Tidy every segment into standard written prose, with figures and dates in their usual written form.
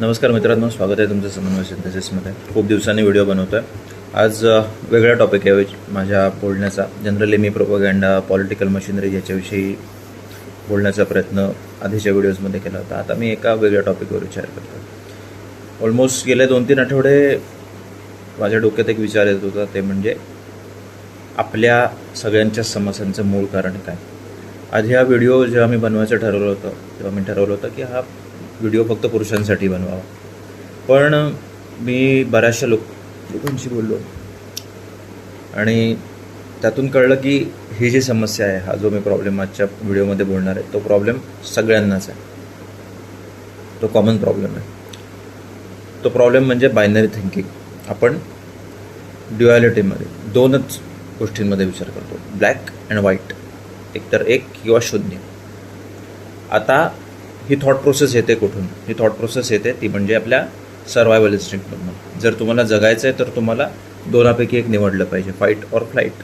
नमस्कार मित्रांनो, स्वागत आहे तुमचं समन्वय सिंथेसिसमध्ये. खूप दिवसांनी व्हिडिओ बनवतो आहे. आज वेगळा टॉपिक आहे माझ्या बोलण्याचा. जनरली मी प्रोपगँडा, पॉलिटिकल मशिनरी याच्याविषयी बोलण्याचा प्रयत्न आधीच्या व्हिडिओजमध्ये केला होता. आता मी एका वेगळ्या टॉपिकवर विचार करतो. ऑलमोस्ट गेले 2-3 आठवडे माझ्या डोक्यात एक विचार येत होता, ते म्हणजे आपल्या सगळ्यांच्या समस्यांचं मूळ कारण काय. आधी हा व्हिडिओ जेव्हा मी बनवायचं ठरवलं होतं तेव्हा मी ठरवलं होतं की हा व्हिडिओ फक्त पुरुषांसाठी बनवावा. पण मी बऱ्याचशा लोकांशी बोललो आणि त्यातून कळलं की ही जी समस्या आहे, हा जो मी प्रॉब्लेम आजच्या व्हिडिओमध्ये बोलणार आहे, तो प्रॉब्लेम सगळ्यांनाच आहे. तो कॉमन प्रॉब्लेम आहे. तो प्रॉब्लेम म्हणजे बायनरी थिंकिंग. आपण ड्युॲलिटीमध्ये दोनच गोष्टींमध्ये विचार करतो, ब्लॅक अँड व्हाईट, एकतर एक किंवा शून्य. आता ही थॉट प्रोसेस येते कुठून? ही थॉट प्रोसेस येते ती म्हणजे आपल्या सर्वायवल इन्स्टिंक्टमधून. जर तुम्हाला जगायचं आहे तर तुम्हाला दोनापैकी एक निवडलं पाहिजे, फाईट ऑर फ्लाईट.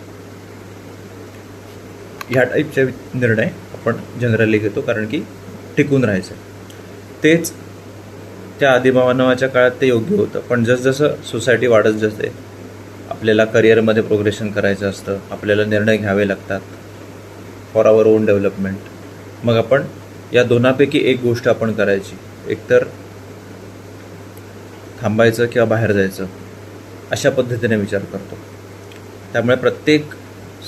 ह्या टाईपचे निर्णय आपण जनरली घेतो कारण की टिकून राहायचं. तेच त्या आदिमानवाच्या काळात ते योग्य होतं. पण जसजसं सोसायटी वाढत जाते, आपल्याला करिअरमध्ये प्रोग्रेशन करायचं असतं, आपल्याला निर्णय घ्यावे लागतात फॉर आवर ओन डेव्हलपमेंट. मग आपण या दोनापैकी एक गोष्ट आपण करायची, एकतर थांबायचं किंवा बाहेर जायचं, अशा पद्धतीने विचार करतो. त्यामुळे प्रत्येक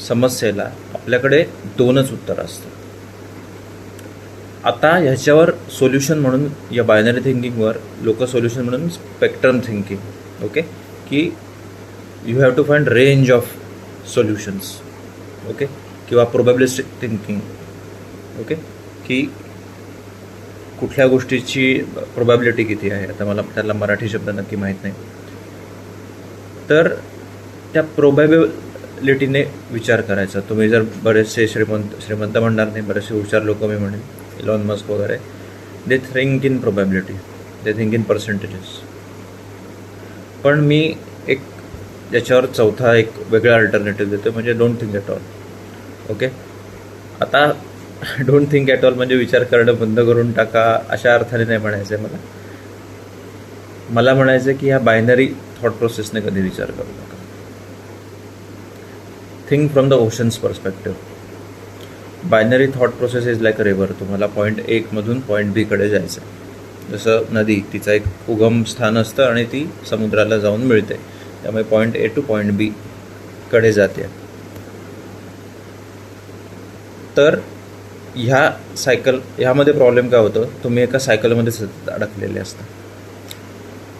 समस्येला आपल्याकडे दोनच उत्तरं असतात. आता ह्याच्यावर सोल्युशन म्हणून, या बायनरी थिंकिंगवर लोक सोल्युशन म्हणून स्पेक्ट्रम थिंकिंग, ओके, की you have to find range of solutions, okay, किंवा प्रोबॅबिलिस्टिक थिंकिंग, ओके, की कुठल्या गोष्टीची प्रोबॅबिलिटी किती आहे. आता मला त्याला मराठी शब्द नक्की माहीत नाही. तर त्या प्रोबॅबिलिटीने विचार करायचा. तुम्ही जर बरेचसे श्रीमंत म्हणणार नाही, बरेचसे हुशार लोक मी म्हणेन, इलॉन मस्क वगैरे, they think in probability, they think in percentages. पण मी एक याच्यावर चौथा एक वेगळा अल्टरनेटिव्ह देतो, म्हणजे don't think at all. Okay. आता डोंट थिंक ॲट ऑल म्हणजे विचार करणं बंद करून टाका अशा अर्थाने नाही म्हणायचं आहे मला म्हणायचं आहे की ह्या बायनरी थॉट प्रोसेसने कधी विचार करू नका. Think from the oceans perspective. Binary thought process is like a river. तुम्हाला पॉईंट A मधून पॉईंट B कडे जायचं आहे. जसं नदी, तिचं एक उगम स्थान असतं आणि ती समुद्राला जाऊन मिळते. त्यामुळे point A to point B कडे जाते. तर ह्यामध्ये प्रॉब्लेम काय होतं, तुम्ही एका सायकलमध्ये सतत अडकलेले असता.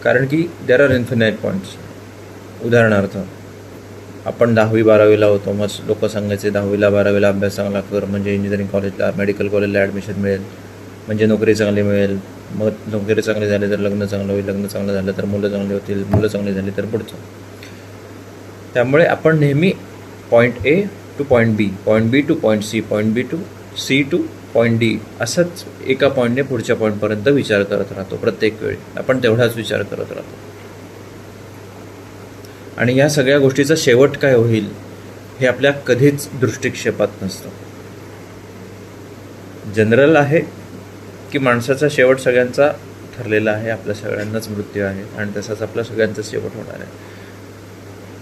कारण की देर आर इन्फिनाईट पॉईंट्स. उदाहरणार्थ, आपण 10वी-12वीला होतो, मग लोक सांगायचे 10वी-12वीला अभ्यास चांगला कर म्हणजे इंजिनिअरिंग कॉलेजला, मेडिकल कॉलेजला ॲडमिशन मिळेल, म्हणजे नोकरी चांगली मिळेल. मग नोकरी चांगली झाली तर लग्न चांगलं होईल, लग्न चांगलं झालं तर मुलं चांगली होतील, मुलं चांगली झाली तर पुढचं. त्यामुळे आपण नेहमी point A to point B, point B to point C, point B to C to point D, असंच एका पॉईंटने पुढच्या पॉईंटपर्यंत विचार करत राहतो. प्रत्येक वेळी आपण तेवढाच विचार करत राहतो. आणि या सगळ्या गोष्टीचा शेवट काय होईल हे आपल्या कधीच दृष्टिक्षेपात नसतं. जनरल आहे की माणसाचा शेवट सगळ्यांचा ठरलेला आहे, आपल्या सगळ्यांनाच मृत्यू आहे आणि तसाच आपला सगळ्यांचा शेवट होणार आहे.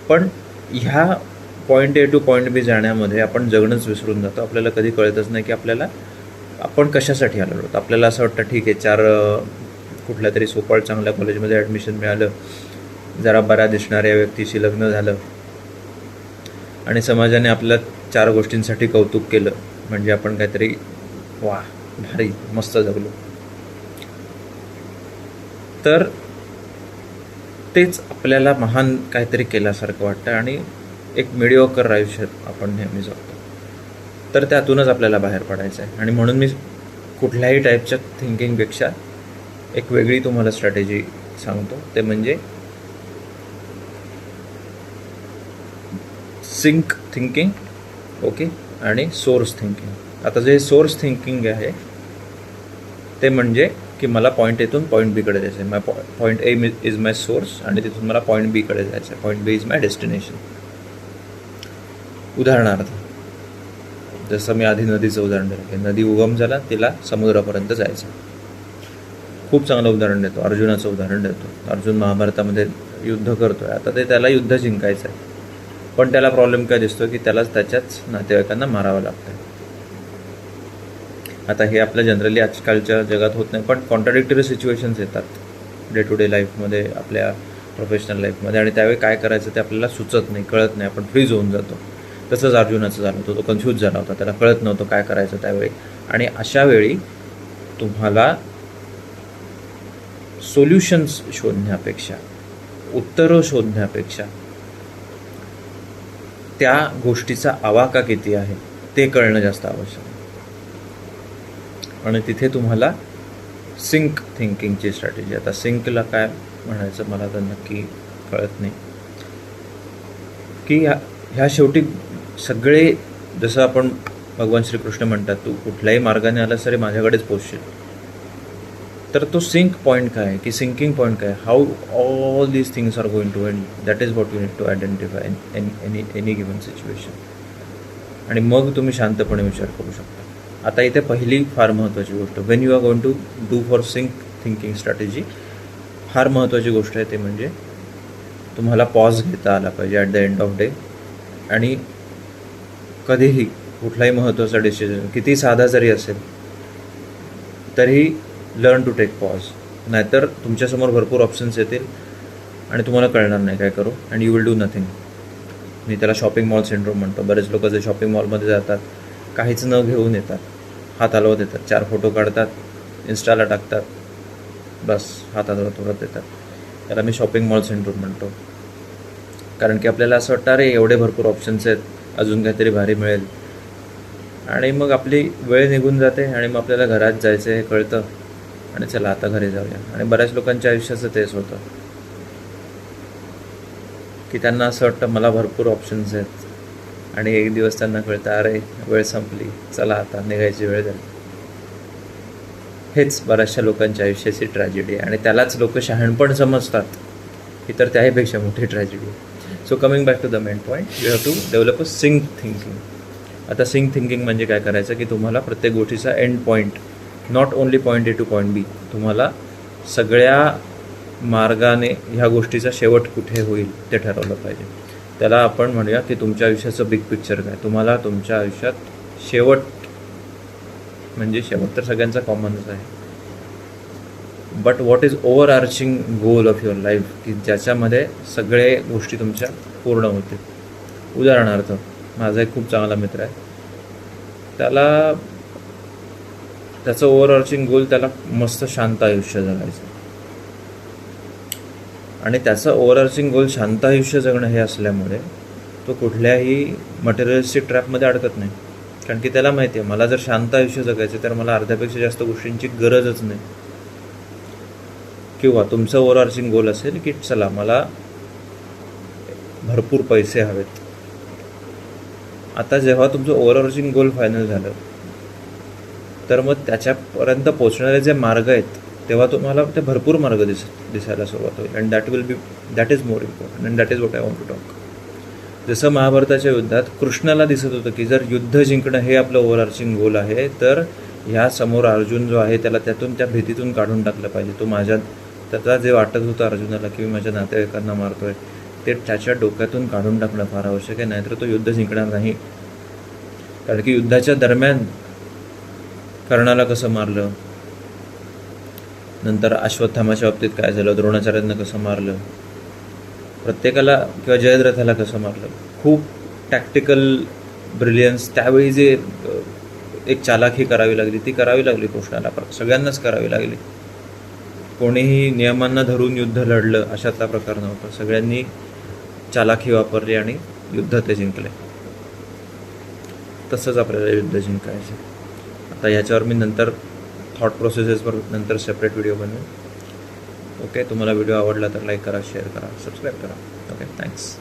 पण ह्या point A to point B जाण्यामध्ये आपण जगणंच विसरून जातो. आपल्याला कधी कळतच नाही की आपण कशासाठी आलो आहोत. आपल्याला असं वाटतं ठीक आहे, कुठल्या तरी सोपाळ चांगल्या कॉलेजमध्ये ॲडमिशन मिळालं, जरा बऱ्या दिसणाऱ्या व्यक्तीशी लग्न झालं आणि समाजाने आपल्या 4 गोष्टींसाठी कौतुक केलं म्हणजे आपण काहीतरी वा भारी मस्त जगलो. तर तेच आपल्याला महान काहीतरी केल्यासारखं वाटतं आणि एक मिडिओकर आयुष्य आपण नेहमी जगतो. तर त्यातूनच आपल्याला बाहेर पडायचं आहे. आणि म्हणून मी कुठल्याही टाईपच्या थिंकिंगपेक्षा एक वेगळी तुम्हाला स्ट्रॅटेजी सांगतो, ते म्हणजे सिंक थिंकिंग, ओके, आणि सोर्स थिंकिंग. आता जे सोर्स थिंकिंग आहे ते म्हणजे की मला पॉईंट A तून पॉईंट B कडे जायचं आहे. Point A is my source आणि तिथून मला पॉईंट B कडे जायचं आहे. Point B is my destination. उदाहरणार्थ, जसं मी आधी नदीचं उदाहरण दिलं की नदी उगम झाला, तिला समुद्रापर्यंत जायचं. खूप चांगलं उदाहरण देतो, अर्जुनाचं उदाहरण देतो. अर्जुन महाभारतामध्ये युद्ध करतो आहे. आता ते त्याला युद्ध जिंकायचं आहे, पण त्याला प्रॉब्लेम काय दिसतो की त्यालाच त्याच्याच नातेवाईकांना मारावं लागतं. आता हे आपल्या जनरली आजकालच्या जगात होत नाही, पण कॉन्ट्राडिक्टरी सिच्युएशन्स येतात डे टू डे लाईफमध्ये, आपल्या प्रोफेशनल लाईफमध्ये, आणि त्यावेळी काय करायचं ते आपल्याला सुचत नाही, कळत नाही, आपण फ्रीज होऊन जातो. तसंच अर्जुनाचं झालं होतं. तो कन्फ्यूज झाला होता, त्याला कळत नव्हतं काय करायचं त्यावेळी. आणि अशा वेळी तुम्हाला सोल्युशन्स शोधण्यापेक्षा, उत्तरं शोधण्यापेक्षा त्या गोष्टीचा आवाका किती आहे ते कळणं जास्त आवश्यक आहे. आणि तिथे तुम्हाला सिंक थिंकिंगची स्ट्रॅटेजी. आता सिंकला काय म्हणायचं मला तर नक्की कळत नाही, की ह्या शेवटी सगळे, जसं आपण भगवान श्रीकृष्ण म्हणतात, तू कुठल्याही मार्गाने आलास तरी माझ्याकडेच पोचशील. तर तो सिंक पॉईंट काय आहे, की सिंकिंग पॉईंट काय, how all these things are going to end, that is what you need to identify in any given situation. आणि मग तुम्ही शांतपणे विचार करू शकता. आता इथे पहिली फार महत्त्वाची गोष्ट, when you are going to do for sink thinking strategy, फार महत्त्वाची गोष्ट आहे ते म्हणजे तुम्हाला पॉज घेता आला पाहिजे at the end of day. आणि कधीही कुठलाही महत्त्वाचा डिसिजन किती साधा जरी असेल तरी लर्न टू टेक पॉज. नाहीतर तुमच्यासमोर भरपूर ऑप्शन्स येतील आणि तुम्हाला कळणार नाही काय करू, and you will do nothing. मी त्याला शॉपिंग मॉल सिंड्रोम म्हणतो. बरेच लोक जे शॉपिंग मॉलमध्ये जातात, काहीच न घेऊन येतात, हात हलवत येतात, 4 फोटो काढतात, इन्स्टाला टाकतात, बस हात हलवत येतात. त्याला मी शॉपिंग मॉल सिंड्रोम म्हणतो. कारण की आपल्याला असं वाटतं अरे एवढे भरपूर ऑप्शन्स आहेत, अजून काहीतरी भारी मिळेल, आणि मग आपली वेळ निघून जाते आणि मग आपल्याला घरात जायचं हे कळतं आणि चला आता घरी जाऊया. आणि बऱ्याच लोकांच्या आयुष्याचं तेच होतं की त्यांना असं वाटतं मला भरपूर ऑप्शन्स आहेत आणि एक दिवस त्यांना कळतं अरे वेळ संपली, चला आता निघायची वेळ झाली. हेच बऱ्याचशा लोकांच्या आयुष्याची ट्रॅजेडी आहे आणि त्यालाच लोक शहाणपण समजतात, ही तर त्याहीपेक्षा मोठी ट्रॅजेडी आहे. So coming back to the main point, you have to develop a sync thinking. आता सिंक थिंकिंग म्हणजे काय करायचं की तुम्हाला प्रत्येक गोष्टीचा end point, not only point A to point B, तुम्हाला सगळ्या मार्गाने ह्या गोष्टीचा शेवट कुठे होईल ते ठरवलं पाहिजे. त्याला आपण म्हणूया की तुमच्या आयुष्याचं बिग पिक्चर काय. तुम्हाला तुमच्या आयुष्यात शेवट म्हणजे शेवट तर सगळ्यांचा कॉमनच आहे, but what is over arching goal of your life, की ज्याच्यामध्ये सगळे गोष्टी तुमच्या पूर्ण होतील. उदाहरणार्थ माझा एक खूप चांगला मित्र आहे, त्याचं ओव्हर आर्चिंग गोल त्याला मस्त शांत आयुष्य जगायचं. आणि त्याचं ओव्हर आर्चिंग गोल शांत आयुष्य जगणं हे असल्यामुळे तो कुठल्याही मटेरियलिस्टिक ट्रॅपमध्ये अडकत नाही. कारण की त्याला माहिती आहे मला जर शांत आयुष्य जगायचं तर मला अर्ध्यापेक्षा जास्त गोष्टींची गरजच नाही. किंवा तुमचं ओव्हर आर्चिंग गोल असेल की चला मला भरपूर पैसे हवेत. आता जेव्हा तुमचं ओव्हर आर्चिंग गोल फायनल झालं तर मग त्याच्यापर्यंत पोचणारे जे मार्ग आहेत तेव्हा तुम्हाला ते भरपूर मार्ग दिसायला सुरुवात होईल. And that is more important and that is what I want to talk. जसं महाभारताच्या युद्धात कृष्णाला दिसत होतं की जर युद्ध जिंकणं हे आपलं ओव्हर आर्चिंग गोल आहे तर ह्या समोर अर्जुन जो आहे त्याला त्या भीतीतून काढून टाकलं पाहिजे. त्याचा जे वाटत होतं अर्जुनाला की मी माझ्या नातेवाईकांना मारतोय ते त्याच्या डोक्यातून काढून टाकणं फार आवश्यक आहे, नाहीतर तो युद्ध जिंकणार नाही. कारण की युद्धाच्या दरम्यान कर्णाला कसं मारलं, नंतर अश्वत्थामाच्या बाबतीत काय झालं, द्रोणाचार्यांना कसं मारलं, प्रत्येकाला किंवा जयद्रथाला कसं मारलं, खूप टॅक्टिकल ब्रिलियन्स त्यावेळी जे एक चालाखी करावी लागली ती करावी लागली कृष्णाला, सगळ्यांनाच करावी लागली. कोणीही नियमांना धरून युद्ध लढलं अशातला प्रकार नव्हता. सगळ्यांनी चालाखी वापरली आणि युद्ध ते जिंकले. तसंच आपल्याला युद्ध जिंकायचं. आता ह्याच्यावर मी नंतर थॉट प्रोसेसेसवर नंतर सेपरेट व्हिडिओ बनवेन. ओके, तुम्हाला व्हिडिओ आवडला तर लाईक करा, शेअर करा, सबस्क्राईब करा. Okay, thanks.